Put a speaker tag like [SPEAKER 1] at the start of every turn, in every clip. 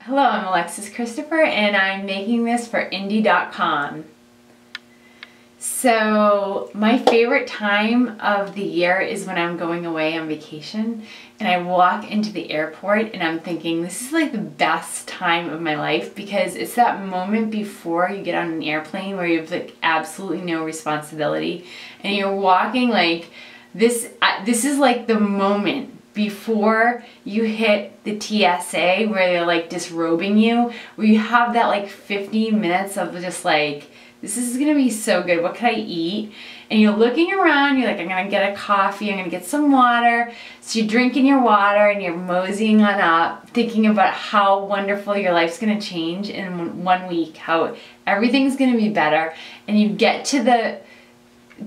[SPEAKER 1] Hello, I'm AlexisChristopher and I'm making this for indie.com. So my favorite time of the year is when I'm going away on vacation and I walk into the airport and I'm thinking this is like the best time of my life because it's that moment before you get on an airplane where you have like absolutely no responsibility and you're walking like this is like the moment before you hit the TSA where they're like disrobing you, where you have that like 15 minutes of just like, this is gonna be so good, what can I eat? And you're looking around, you're like, I'm gonna get a coffee, I'm gonna get some water. So you're drinking your water and you're moseying on up, thinking about how wonderful your life's gonna change in 1 week, how everything's gonna be better. And you get to the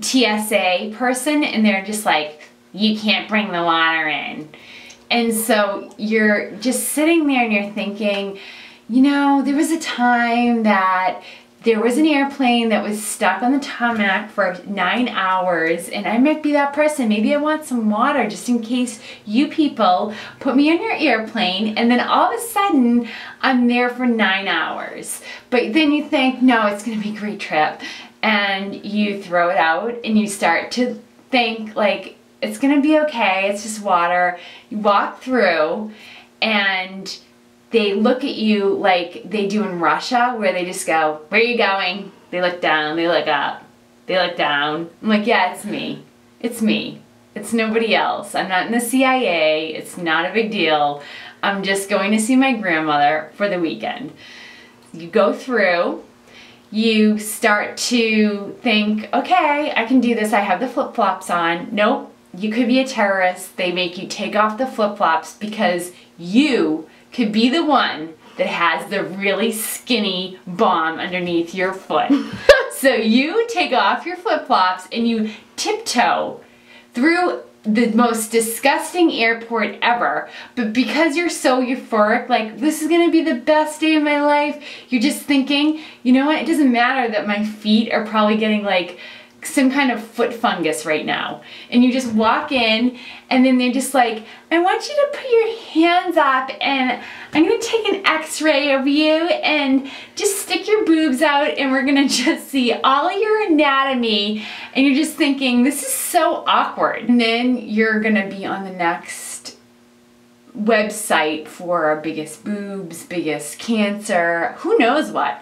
[SPEAKER 1] TSA person and they're just like, you can't bring the water in. And so you're just sitting there and you're thinking, you know, there was a time that there was an airplane that was stuck on the tarmac for 9 hours and I might be that person. Maybe I want some water just in case you people put me on your airplane and then all of a sudden I'm there for 9 hours. But then you think, no, it's gonna be a great trip. And you throw it out and you start to think like, it's gonna be okay, it's just water. You walk through and they look at you like they do in Russia where they just go, where are you going? They look down, they look up, they look down. I'm like, yeah, it's me. It's me. It's nobody else. I'm not in the CIA. It's not a big deal. I'm just going to see my grandmother for the weekend. You go through, you start to think, okay, I can do this. I have the flip-flops on. Nope. You could be a terrorist. They make you take off the flip-flops because you could be the one that has the really skinny bomb underneath your foot. So you take off your flip-flops and you tiptoe through the most disgusting airport ever, but because you're so euphoric, like this is gonna be the best day of my life, you're just thinking, you know what, it doesn't matter that my feet are probably getting like some kind of foot fungus right now. And you just walk in and then they're just like, I want you to put your hands up and I'm gonna take an x-ray of you and just stick your boobs out and we're gonna just see all of your anatomy. And you're just thinking, this is so awkward. And then you're gonna be on the next website for our biggest boobs, biggest cancer, who knows what.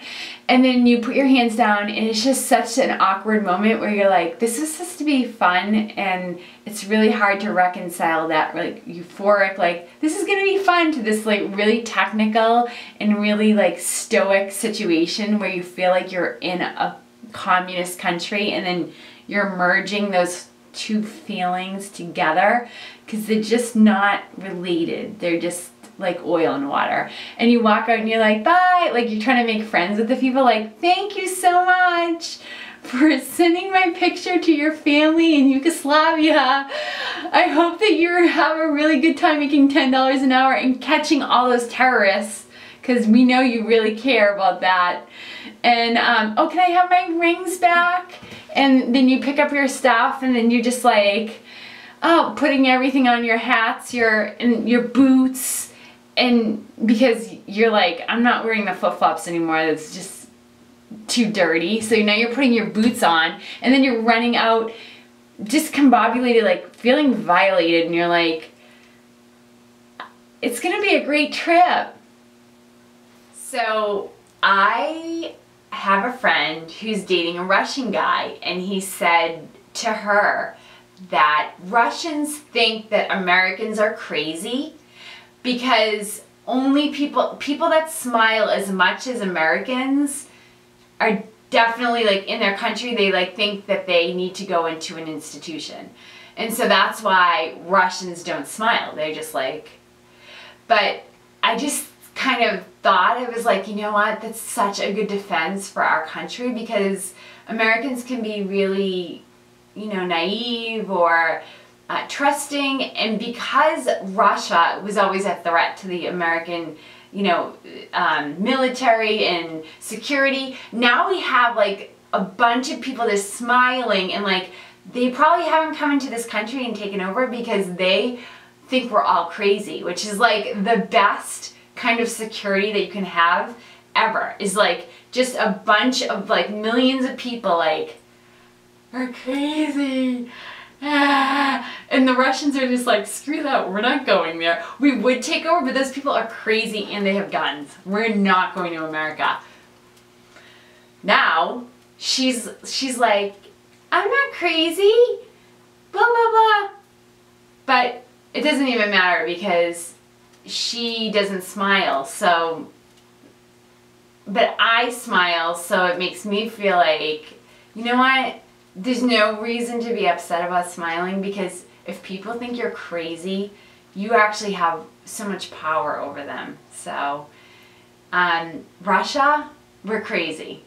[SPEAKER 1] And then you put your hands down and it's just such an awkward moment where you're like, this is supposed to be fun and it's really hard to reconcile that like euphoric, like this is gonna be fun to this like really technical and really like stoic situation where you feel like you're in a communist country and then you're merging those two feelings together because they're just not related. They're just like oil and water. And you walk out and you're like, bye. Like you're trying to make friends with the people like, thank you so much for sending my picture to your family in Yugoslavia. I hope that you have a really good time making $10 an hour and catching all those terrorists because we know you really care about that. And oh, can I have my rings back? And then you pick up your stuff and then you're just like, oh, putting everything on your hats, your boots, and because you're like, I'm not wearing the flip-flops anymore, that's just too dirty. So now you're putting your boots on and then you're running out discombobulated, like feeling violated, and you're like, it's gonna be a great trip. So I have a friend who's dating a Russian guy and he said to her that Russians think that Americans are crazy because only people that smile as much as Americans are definitely like in their country, they like think that they need to go into an institution. And so that's why Russians don't smile. They're just like, but I just kind of thought, it was like, you know what, that's such a good defense for our country because Americans can be really, you know, naive or trusting, and because Russia was always a threat to the American, you know, military and security, now we have like a bunch of people just smiling and like they probably haven't come into this country and taken over because they think we're all crazy, which is like the best kind of security that you can have ever, is like just a bunch of like millions of people like are crazy. And the Russians are just like, screw that, we're not going there. We would take over, but those people are crazy and they have guns. We're not going to America. Now, she's like, I'm not crazy, blah, blah, blah. But it doesn't even matter because she doesn't smile, so, but I smile, so it makes me feel like, you know what? There's no reason to be upset about smiling, because if people think you're crazy, you actually have so much power over them. So, Russia, we're crazy.